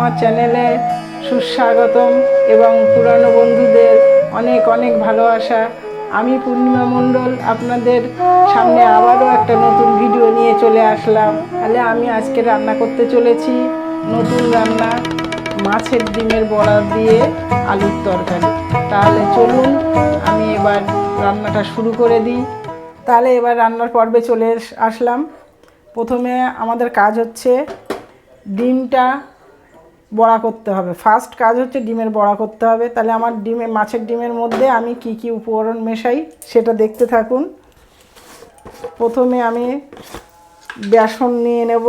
আমার চ্যানেলে সুস্বাগতম এবং পুরানো বন্ধুদের অনেক অনেক ভালোবাসা। আমি পূর্ণিমা মণ্ডল আপনাদের সামনে আবারও একটা নতুন ভিডিও নিয়ে চলে আসলাম। তাহলে আমি আজকে রান্না করতে চলেছি নতুন রান্না, মাছের ডিমের বড়া দিয়ে আলুর তরকারি। তাহলে চলুন আমি এবার রান্নাটা শুরু করে দিই। তাহলে এবার রান্নার পর্বে চলে আসলাম। প্রথমে আমাদের কাজ হচ্ছে ডিমটা বড়া করতে হবে। ফার্স্ট কাজ হচ্ছে ডিমের বড়া করতে হবে। তাহলে আমার মাছের ডিমের মধ্যে আমি কি কি উপকরণ মেশাই সেটা দেখতে থাকুন। প্রথমে আমি বেসন নিয়ে নেব।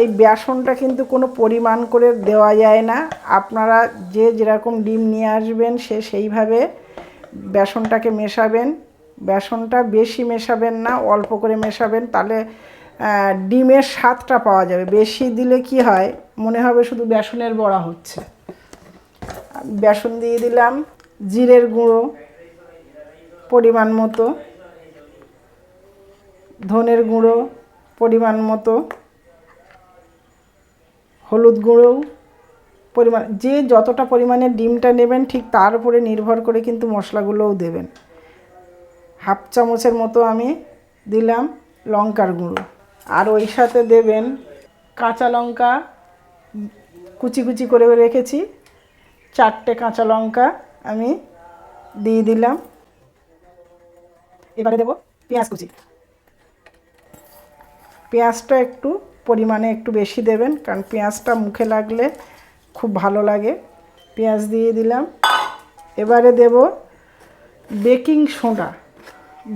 এই বেসনটা কিন্তু কোনো পরিমাণ করে দেওয়া যায় না, আপনারা যে যেরকম ডিম নিয়ে আসবেন সেইভাবে বেসনটাকে মেশাবেন। বেসনটা বেশি মেশাবেন না, অল্প করে মেশাবেন, তাহলে ডিমের স্বাদটা পাওয়া যাবে। বেশি দিলে কি হয়, মনে হবে শুধু বেসনের বড়া হচ্ছে। বেসন দিয়ে দিলাম, জিরের গুঁড়ো পরিমাণ মতো, ধনের গুঁড়ো পরিমাণ মতো, হলুদ গুঁড়োও পরিমাণ, যে যতটা পরিমাণে ডিমটা নেবেন ঠিক তার উপরে নির্ভর করে কিন্তু মশলাগুলোও দেবেন। হাফ চামচের মতো আমি দিলাম লঙ্কার গুঁড়ো, আর ওই সাথে দেবেন কাঁচা লঙ্কা কুচি কুচি করে রেখেছি, 4টে কাঁচা লঙ্কা আমি দিয়ে দিলাম। এবারে দেব পেঁয়াজ কুচি। পেঁয়াজটা একটু পরিমাণে একটু বেশি দেবেন, কারণ পেঁয়াজটা মুখে লাগলে খুব ভালো লাগে। পেঁয়াজ দিয়ে দিলাম। এবারে দেব বেকিং সোডা।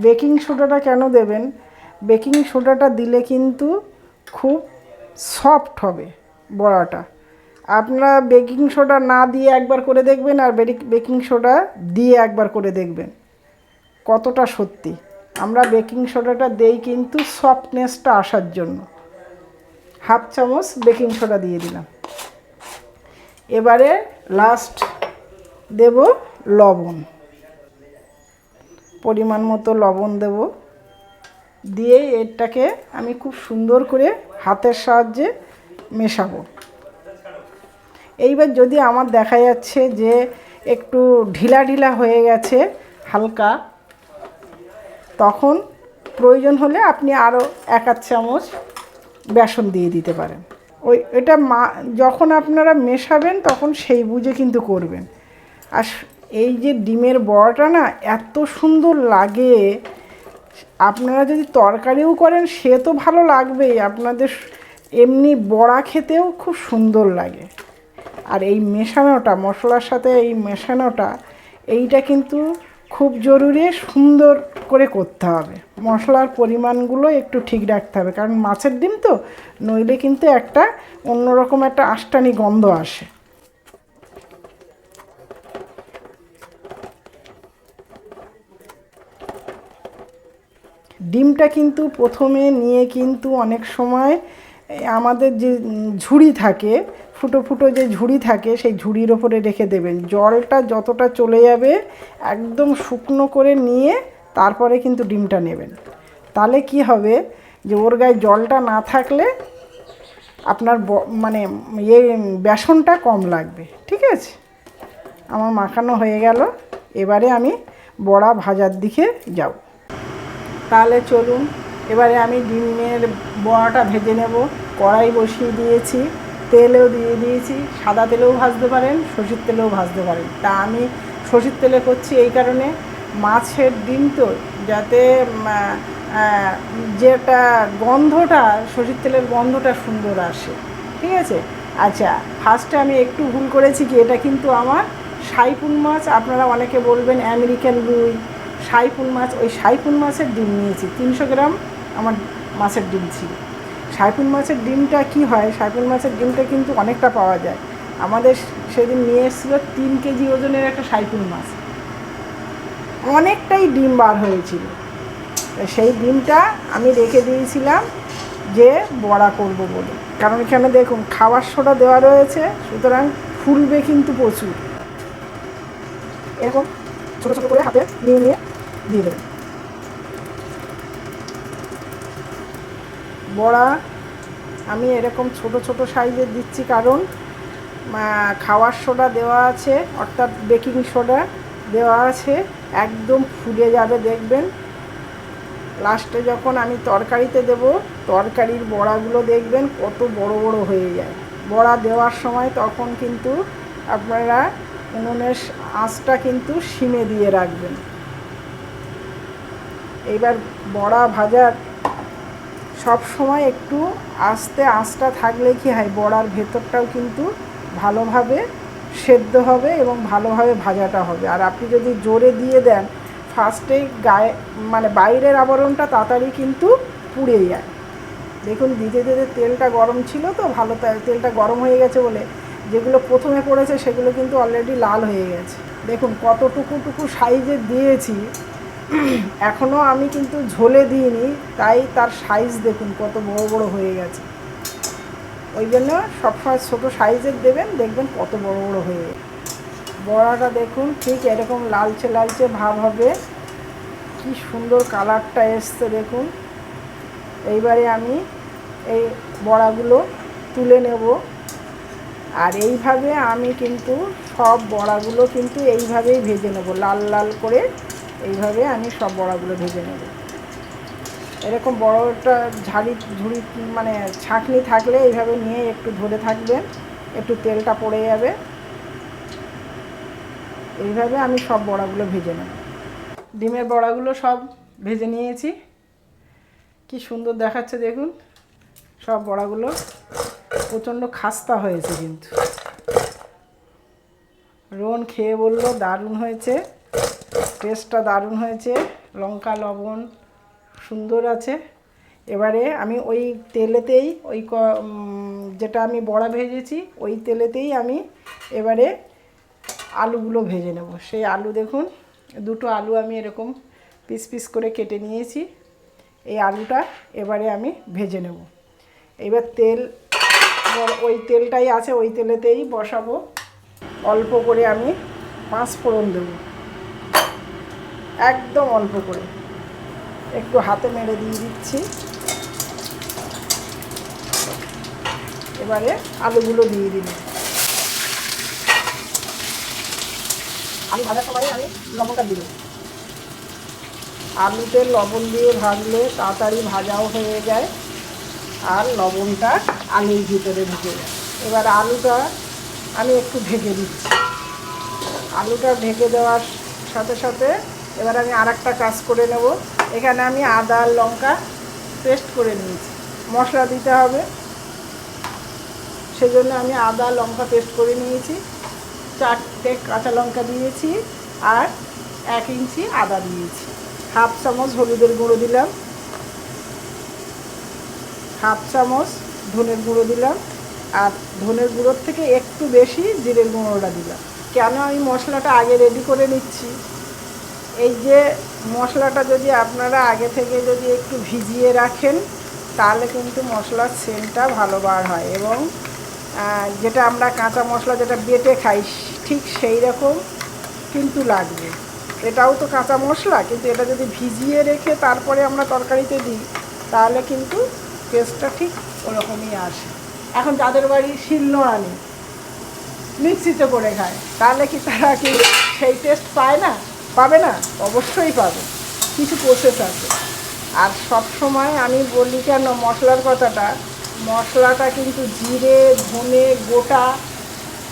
বেকিং সোডাটা কেন দেবেন, বেকিং সোডাটা দিলে কিন্তু খুব সফট হবে বড়াটা। আপনারা বেকিং সোডা না দিয়ে একবার করে দেখবেন, আর বেকিং সোডা দিয়ে একবার করে দেখবেন কতটা সত্যি। আমরা বেকিং সোডাটা দেই কিন্তু সফটনেসটা আসার জন্য। হাফ চামচ বেকিং সোডা দিয়ে দিলাম। এবারে লাস্ট দেব লবণ, পরিমাণ মতো লবণ দেব। দিয়ে এটাকে আমি খুব সুন্দর করে হাতের সাহায্যে মেশাবো। এইবার যদি আমার দেখা যাচ্ছে যে একটু ঢিলা ঢিলা হয়ে গেছে হালকা, তখন প্রয়োজন হলে আপনি আরও 1/2 চামচ বেসন দিয়ে দিতে পারেন। এটা যখন আপনারা মেশাবেন তখন সেই বুঝে কিন্তু করবেন। আর এই যে ডিমের বড়াটা না এত সুন্দর লাগে, আপনারা যদি তরকারিও করেন সে তো ভালো লাগবেই, আপনাদের এমনি বড়া খেতেও খুব সুন্দর লাগে। আর এই মেশানোটা, মশলার সাথে এই মেশানোটা, এইটা কিন্তু খুব জরুরি, সুন্দর করে করতে হবে। মশলার পরিমাণগুলো একটু ঠিক রাখতে হবে, কারণ মাছের ডিম তো, নইলে কিন্তু একটা অন্যরকম একটা আষ্টানি গন্ধ আসে। ডিমটা কিন্তু প্রথমে নিয়ে কিন্তু অনেক সময় আমাদের যে ঝুড়ি থাকে, ফুটো ফুটো যে ঝুড়ি থাকে, সেই ঝুড়ির ওপরে রেখে দেবেন। জলটা যতটা চলে যাবে একদম শুকনো করে নিয়ে তারপরে কিন্তু ডিমটা নেবেন। তাহলে কি হবে, যে ওর গায়ে জলটা না থাকলে আপনার মানে বেসনটা কম লাগবে। ঠিক আছে, আমার মাখানো হয়ে গেল। এবারে আমি বড়া ভাজার দিকে যাব। তাহলে চলুন এবারে আমি ডিমের বড়াটা ভেজে নেব। কড়াই বসিয়ে দিয়েছি, তেলও দিয়ে দিয়েছি। সাদা তেলেও ভাজতে পারেন, সরষের তেলেও ভাজতে পারেন। তা আমি সরষের তেলে করছি এই কারণে, মাছের ডিম তো, যাতে যেটা গন্ধটা, সরষের তেলের গন্ধটা সুন্দর আসে। ঠিক আছে। আচ্ছা, ফার্স্টে আমি একটু ভুল করেছি কি, এটা কিন্তু আমার সাইপুন মাছ, আপনারা অনেকে বলবেন আমেরিকান রুই, সাইপুন মাছ। ওই সাইপুন মাছের ডিম নিয়েছি, 300 গ্রাম আমার মাছের ডিম ছিল। সাইপুন মাছের ডিমটা কি হয়, সাইপুন মাছের ডিমটা কিন্তু অনেকটা পাওয়া যায়। আমাদের সেদিন নিয়ে এসেছিলো 3 কেজি ওজনের একটা সাইপুন মাছ, অনেকটাই ডিম বার হয়েছিল। সেই ডিমটা আমি রেখে দিয়েছিলাম যে বড়া করব বলে, কারণ এখানে দেখুন খাবার সোডা দেওয়া রয়েছে, সুতরাং ফুলবে কিন্তু প্রচুর। এরকম ছোটো ছোটো করে হাতে নিয়ে নিয়ে দিয়ে দেবেন। বড়া আমি এরকম ছোট ছোট সাইজের দিচ্ছি কারণ খাওয়ার সোডা দেওয়া আছে, অর্থাৎ বেকিং সোডা দেওয়া আছে, একদম ফুলে যাবে দেখবেন। লাস্টে যখন আমি তরকারিতে দেব, তরকারির বড়াগুলো দেখবেন কত বড় বড় হয়ে যায় বড়া দেওয়ার সময়। তখন কিন্তু আপনারা উনুনের আঁচটা কিন্তু সিমে দিয়ে রাখবেন। এইবার বড়া ভাজার সব সময় একটু আস্তে আঁচটা থাকলে কি হয়, বড়ার ভেতরটাও কিন্তু ভালোভাবে সেদ্ধ হবে এবং ভালোভাবে ভাজাটা হবে। আর আপনি যদি জোরে দিয়ে দেন, ফার্স্টেই গায়ে বাইরের আবরণটা তাড়াতাড়ি কিন্তু পুড়ে যায়। দেখুন দিতে দিতে তেলটা গরম ছিল তো, ভালো তেলটা গরম হয়ে গেছে বলে যেগুলো প্রথমে পড়েছে সেগুলো কিন্তু অলরেডি লাল হয়ে গেছে। দেখুন কতটুকু সাইজের দিয়েছি, এখনও আমি কিন্তু ঝোলে দিইনি, তাই তার সাইজ দেখুন কত বড় বড় হয়ে গেছে। ওই জন্য সবসময় ছোটো সাইজের দেবেন, দেখবেন কত বড় বড় হয়ে গেছে। বড়াটা দেখুন ঠিক এরকম লালচে লালচে ভাব হবে, কি সুন্দর কালারটা এসছে দেখুন। এইবারে আমি এই বড়াগুলো তুলে নেব। আর এইভাবে আমি কিন্তু সব বড়াগুলো কিন্তু এইভাবেই ভেজে নেব, লাল লাল করে এইভাবে আমি সব বড়াগুলো ভেজে নেব। এরকম বড়টা ঝুড়ি ছাঁকনি থাকলে এইভাবে নিয়ে একটু ধরে থাকবেন, একটু তেলটা পড়ে যাবে। এইভাবে আমি সব বড়াগুলো ভেজে নেব। ডিমের বড়াগুলো সব ভেজে নিয়েছি, কি সুন্দর দেখাচ্ছে দেখুন। সব বড়াগুলো প্রচণ্ড খাস্তা হয়েছে, কিন্তু রোহন খেয়ে বললো দারুণ হয়েছে, টেস্টটা দারুণ হয়েছে, লঙ্কা লবণ সুন্দর আছে। এবারে আমি ওই তেলেতেই যেটা আমি বড়া ভেজেছি ওই তেলেতেই আমি এবারে আলুগুলো ভেজে নেব। সেই আলু দেখুন, দুটো আলু আমি এরকম পিস পিস করে কেটে নিয়েছি। এই আলুটা এবারে আমি ভেজে নেব। এবার তেল ওই তেলটাই আছে, ওই তেলেতেই বসাবো। অল্প করে আমি 5 ফোড়ন দেব, একদম অল্প করে, একটু হাতে মেরে দিয়ে দিচ্ছি। এবারে আলুগুলো দিয়ে দিলাম। আলু ভাজার সময় আমি লবণটা দিলাম। আলুতে লবণ দিয়ে ভাজলে তাড়াতাড়ি ভাজাও হয়ে যায় আর লবণটা আলুর ভিতরে ঢুকে যায়। এবার আলুটা আমি একটু ঢেকে দিচ্ছি। আলুটা ঢেকে দেওয়ার সাথে সাথে এবার আমি আরেকটা কাজ করে নেব। এখানে আমি আদা লঙ্কা পেস্ট করে নিয়েছি, মশলা দিতে হবে সেজন্য আমি আদা লঙ্কা পেস্ট করে নিয়েছি। 4টে কাঁচা লঙ্কা দিয়েছি আর 1 ইঞ্চি আদা দিয়েছি। 1/2 চামচ হলুদের গুঁড়ো দিলাম, 1/2 চামচ ধনের গুঁড়ো দিলাম, আর ধনের গুঁড়োর থেকে একটু বেশি জিরের গুঁড়োটা দিলাম। কেন আমি মশলাটা আগে রেডি করে নিচ্ছি, এই যে মশলাটা যদি আপনারা আগে থেকে যদি একটু ভিজিয়ে রাখেন তাহলে কিন্তু মশলার সেন্টটা ভালো বার হয় এবং যেটা আমরা কাঁচা মশলা যেটা বেটে খাই ঠিক সেই রকম কিন্তু লাগবে। এটাও তো কাঁচা মশলা, কিন্তু এটা যদি ভিজিয়ে রেখে তারপরে আমরা তরকারিতে দিই তাহলে কিন্তু টেস্টটা ঠিক ওরকমই আসে। এখন যাদের বাড়ি শিলনোড়া নেই, মিক্সিতে করে খায়, তাহলে কি তারা কি সেই টেস্ট পায় না? পাবে না? অবশ্যই পাবে, কিছু প্রসেস আছে। আর সব সময় আমি বলি কেন মশলার কথাটা, মশলাটা কিন্তু জিরে ধনে গোটা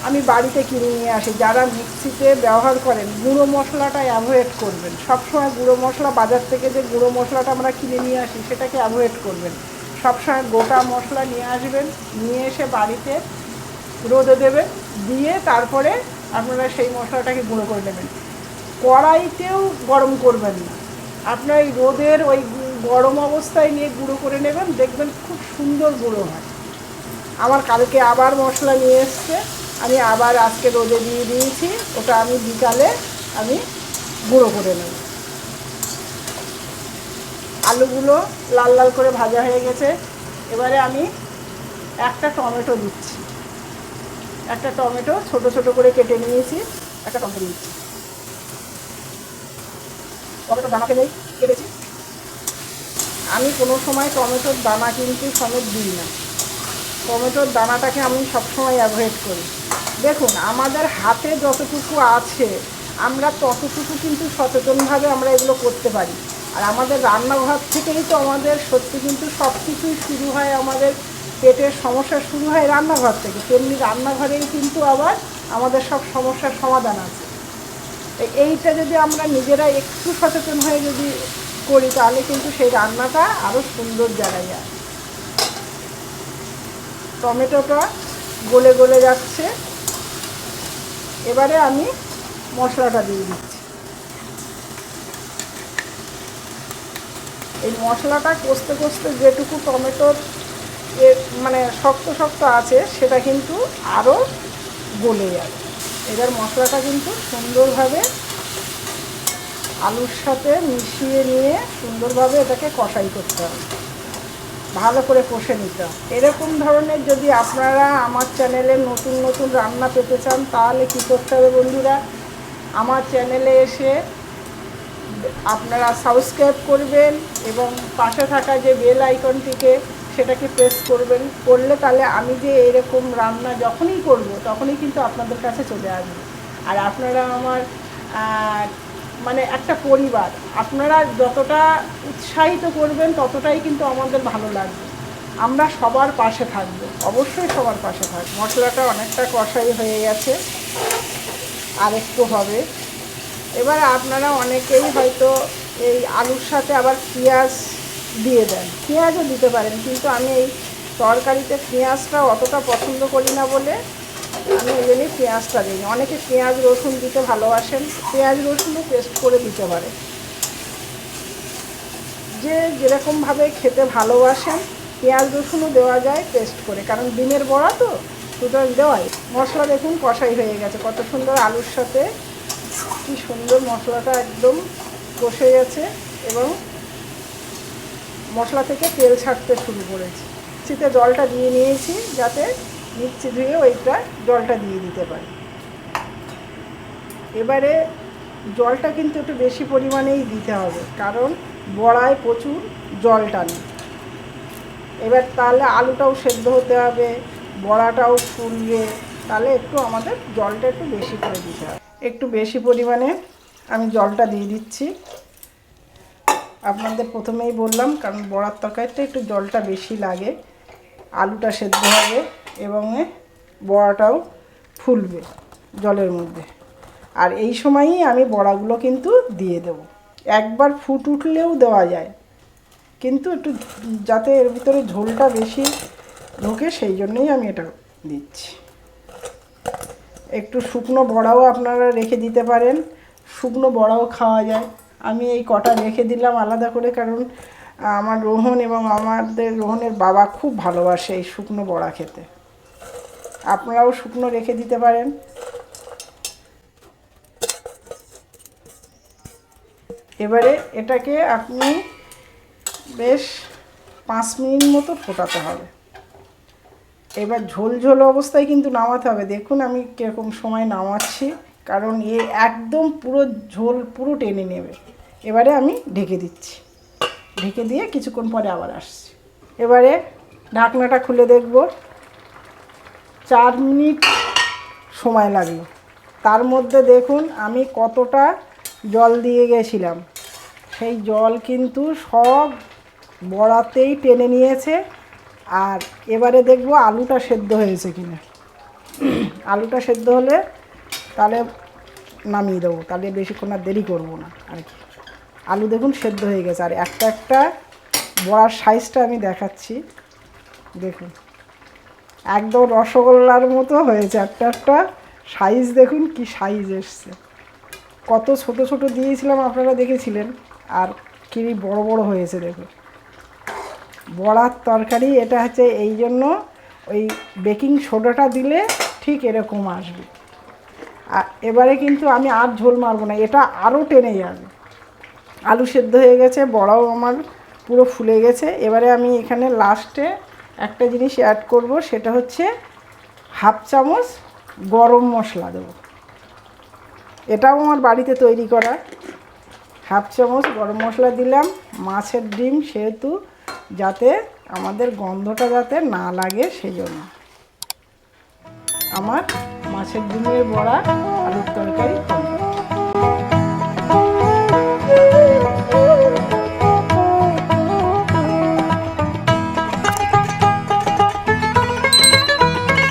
আমি বাড়িতে কিনে নিয়ে আসি। যারা মিক্সিতে ব্যবহার করেন গুঁড়ো মশলাটা অ্যাভয়েড করবেন। সবসময় গুঁড়ো মশলা বাজার থেকে যে গুঁড়ো মশলাটা আমরা কিনে নিয়ে আসি সেটাকে অ্যাভয়েড করবেন। সবসময় গোটা মশলা নিয়ে আসবেন, নিয়ে এসে বাড়িতে রোদে দেবেন, দিয়ে তারপরে আপনারা সেই মশলাটাকে গুঁড়ো করে নেবেন। কড়াইতেও গরম করবেন না, আপনার এই রোদের ওই গরম অবস্থায় নিয়ে গুঁড়ো করে নেবেন, দেখবেন খুব সুন্দর গুঁড়ো হয়। আমার কালকে আবার মশলা নিয়ে এসছে, আমি আবার আজকে রোদে দিয়ে দিয়েছি, ওটা আমি বিকালে আমি গুঁড়ো করে নেব। আলুগুলো লাল লাল করে ভাজা হয়ে গেছে। এবারে আমি একটা টমেটো দিচ্ছি, একটা টমেটো ছোট ছোট করে কেটে নিয়েছি, একটা টমেটো দিচ্ছি। টমেটো দানা ফেলেই কেটেছি, আমি কোনো সময় টমেটোর দানা কিন্তু সমেত দিই না, টমেটোর দানাটাকে আমি সবসময় অ্যাভয়েড করি। দেখুন আমাদের হাতে যতটুকু আছে আমরা ততটুকু কিন্তু সচেতনভাবে আমরা এগুলো করতে পারি। আর আমাদের রান্নাঘর থেকেই তো আমাদের সত্যি কিন্তু সব কিছুই শুরু হয়, আমাদের পেটের সমস্যা শুরু হয় রান্নাঘর থেকে, তেমনি রান্নাঘরেই কিন্তু আবার আমাদের সব সমস্যার সমাধান আছে। এইটা যদি আমরা নিজেরা একটু সচেতন হয়ে যদি করি তাহলে কিন্তু সেই রান্নাটা আরও সুন্দর জায়গায় যায়। টমেটোটা গলে গলে যাচ্ছে, এবারে আমি মশলাটা দিয়ে দিচ্ছি। এই মশলাটা কষতে কষতে যেটুকু টমেটোর মানে শক্ত শক্ত আছে সেটা কিন্তু আরও গলে যাবে। এবার মশলাটা কিন্তু সুন্দরভাবে আলুর সাথে মিশিয়ে নিয়ে সুন্দরভাবে এটাকে কষাই করতে হবে, ভালো করে কষে নিতে হবে। এরকম ধরনের যদি আপনারা আমার চ্যানেলে নতুন নতুন রান্না পেতে চান তাহলে কী করতে হবে বন্ধুরা, আমার চ্যানেলে এসে আপনারা সাবস্ক্রাইব করবেন এবং পাশে থাকা যে বেল আইকনটিকে সেটাকে প্রেস করবেন। করলে তাহলে আমি যে এরকম রান্না যখনই করব তখনই কিন্তু আপনাদের কাছে চলে আসবে। আর আপনারা আমার মানে একটা পরিবার, আপনারা যতটা উৎসাহিত করবেন ততটাই কিন্তু আমাদের ভালো লাগবে। আমরা সবার পাশে থাকবো, অবশ্যই সবার পাশে থাকবো। মশলাটা অনেকটা কষাই হয়ে গেছে, আর একটু হবে। এবার আপনারা অনেকেই হয়তো এই আলুর সাথে আবার পেঁয়াজ দিয়ে দেন, পেঁয়াজও দিতে পারেন, কিন্তু আমি এই তরকারিতে পেঁয়াজটা অতটা পছন্দ করি না বলে আমি ওই জন্যই পেঁয়াজটা দিই। অনেকে পেঁয়াজ রসুন দিতে ভালোবাসেন, পেঁয়াজ রসুনও পেস্ট করে দিতে পারে, যে যেরকমভাবে খেতে ভালোবাসেন পেঁয়াজ রসুনও দেওয়া যায় পেস্ট করে, কারণ ডিমের বড়া তো সুতরাং দেওয়াই। মশলা দেখুন কষাই হয়ে গেছে কত সুন্দর, আলুর সাথে কি সুন্দর মশলাটা একদম কষে গেছে এবং মশলা থেকে তেল ছাড়তে শুরু করেছে। মিক্সিতে জলটা দিয়ে নিয়েছি যাতে মিক্সি ধুয়ে ওইটা জলটা দিয়ে দিতে পারি। এবারে জলটা কিন্তু একটু বেশি পরিমাণেই দিতে হবে, কারণ বড়ায় প্রচুর জল টানে। এবার তাহলে আলুটাও সেদ্ধ হতে হবে, বড়াটাও ফুলবে, তাহলে একটু আমাদের জলটা একটু বেশি করে দিতে হবে। একটু বেশি পরিমাণে আমি জলটা দিয়ে দিচ্ছি, আপনাদের প্রথমেই বললাম, কারণ বড়ার তরকারিতে একটু জলটা বেশি লাগে, আলুটা সেদ্ধ হবে এবং বড়াটাও ফুলবে জলের মধ্যে। আর এই সময়ই আমি বড়াগুলো কিন্তু দিয়ে দেব। একবার ফুট উঠলেও দেওয়া যায়, কিন্তু একটু যাতে এর ভিতরে ঝোলটা বেশি ঢোকে সেই জন্যই আমি এটা দিচ্ছি। একটু শুকনো বড়াও আপনারা রেখে দিতে পারেন, শুকনো বড়াও খাওয়া যায়। আমি এই কটা রেখে দিলাম আলাদা করে, কারণ আমার রোহন এবং আমাদের রোহনের বাবা খুব ভালোবাসে এই শুকনো বড়া খেতে। আপনারাও শুকনো রেখে দিতে পারেন। এবারে এটাকে আপনি বেশ 5 মিনিট মতো ফোটাতে হবে। এবার ঝোল ঝোল অবস্থায় কিন্তু নামাতে হবে। দেখুন আমি কীরকম সময় নামাচ্ছি, কারণ এ একদম পুরো ঝোল পুরো টেনে নেবে। এবারে আমি ঢেকে দিচ্ছি, ঢেকে দিয়ে কিছুক্ষণ পরে আবার আসছি। এবারে ঢাকনাটা খুলে দেখব, 4 মিনিট সময় লাগলো। তার মধ্যে দেখুন আমি কতটা জল দিয়ে গেছিলাম, সেই জল কিন্তু সব বড়াতেই টেনে নিয়েছে। আর এবারে দেখব আলুটা সেদ্ধ হয়েছে কিনা। আলুটা সেদ্ধ হলে তাহলে নামিয়ে দেবো, তাহলে বেশিক্ষণ আর দেরি করবো না আর কি। আলু দেখুন সেদ্ধ হয়ে গেছে, আর একটা একটা বড়ার সাইজটা আমি দেখাচ্ছি, দেখুন একদম রসগোল্লার মতো হয়েছে। একটা একটা সাইজ দেখুন কি সাইজ এসছে, কত ছোট ছোট দিয়েছিলাম আপনারা দেখেছিলেন, আর কি বড় বড় হয়েছে দেখুন। বড়ার তরকারি এটা হচ্ছে, এই জন্য ওই বেকিং সোডাটা দিলে ঠিক এরকম আসবে। আর এবারে কিন্তু আমি আর ঝোল মারবো না, এটা আরও টেনে যাবে। আলু সেদ্ধ হয়ে গেছে, বড়াও আমার পুরো ফুলে গেছে। এবারে আমি এখানে লাস্টে একটা জিনিস অ্যাড করব, সেটা হচ্ছে 1/2 চামচ গরম মশলা দেব। এটাও আমার বাড়িতে তৈরি করা। 1/2 চামচ গরম মশলা দিলাম। মাছের ডিম সেহেতু যাতে আমাদের গন্ধটা যাতে না লাগে সেজন্য। আমার মাছের ডিমের বড়া আলুর তরকারি